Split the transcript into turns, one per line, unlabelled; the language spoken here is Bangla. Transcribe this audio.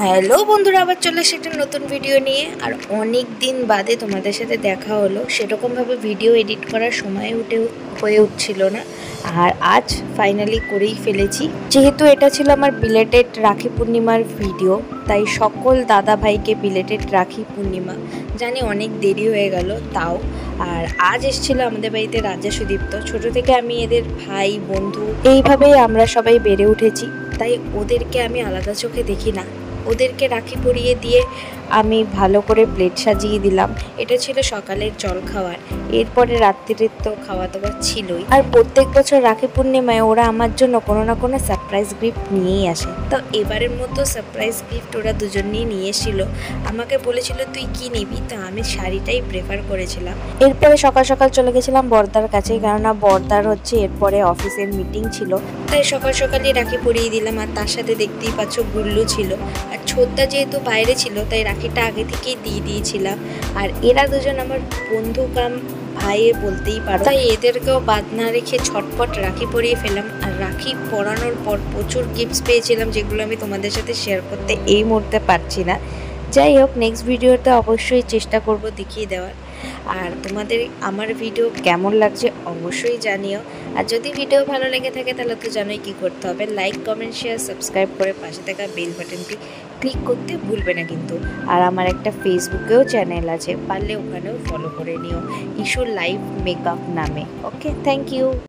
হ্যালো বন্ধুরা, আবার চলে এসে একটা নতুন ভিডিও নিয়ে। আর অনেক দিন বাদে তোমাদের সাথে দেখা হলো। সেরকমভাবে ভিডিও এডিট করার সময় হয়ে উঠছিল না। আর আজ ফাইনালি করেই ফেলেছি। যেহেতু এটা ছিল আমার বিলেটেড রাখি পূর্ণিমার ভিডিও, তাই সকল দাদা ভাইকে বিলেটেড রাখি পূর্ণিমা। জানি অনেক দেরি হয়ে গেল তাও। আর আজ এসেছিলো আমাদের বাড়িতে রাজা সুদীপ্ত। ছোটো থেকে আমি এদের ভাই বন্ধু এইভাবেই আমরা সবাই বেড়ে উঠেছি, তাই ওদেরকে আমি আলাদা চোখে দেখি না। ওদেরকে রাখি পরিয়ে দিয়ে আমি ভালো করে প্লেট সাজিয়ে দিলাম। এটা ছিল সকালের জল খাওয়ার। এরপরে রাত্রির তো খাওয়া দাওয়া ছিলই। আর প্রত্যেক বছর রাখি পূর্ণিমায় ওরা আমার জন্য কোনো না কোনো সারপ্রাইজ গিফট নিয়েই আসে। তো এবারের মতো সারপ্রাইজ গিফট ওরা দুজনেই নিয়ে এসেছিল। আমাকে বলেছিল তুই কি নিবি, তো আমি শাড়িটাই প্রেফার করেছিলাম। এরপরে সকাল সকাল চলে গেছিলাম বর্দার কাছে, কেননা বর্দার হচ্ছে এরপরে অফিসের মিটিং ছিল, তাই সকাল সকালই রাখি পরিয়ে দিলাম। আর তার সাথে দেখতেই পাচ্ছ গুল্লু ছিল। আর ছোটদা যেহেতু বাইরে ছিল, তাই রাখিটা আগে থেকেই দিয়ে দিয়েছিলাম। আর এরা দুজন আমার বন্ধু কাম ভাইয়ে বলতেই পারো, তাই এদেরকেও বাদ না রেখে ছটপট রাখি পরিয়ে ফেলাম। আর রাখি পরানোর পর প্রচুর গিফটস পেয়েছিলাম, যেগুলো আমি তোমাদের সাথে শেয়ার করতে এই মুহূর্তে পারছি না। যাই হোক, নেক্সট ভিডিওতে অবশ্যই চেষ্টা করব দেখিয়ে দেওয়ার। আর তোমাদের আমার ভিডিও কেমন লাগছে অবশ্যই জানিও। আর যদি ভিডিও ভালো লেগে থাকে তাহলে তো জানোই কী করতে হবে। লাইক, কমেন্ট, শেয়ার, সাবস্ক্রাইব করে পাশে থাকা বেল বাটনটি ক্লিক করতে ভুলবে না কিন্তু। আর আমার একটা ফেসবুকেও চ্যানেল আছে, পারলে ওখানেও ফলো করে নিও, ইস্যু লাইভ মেকআপ নামে। ওকে, থ্যাংক ইউ।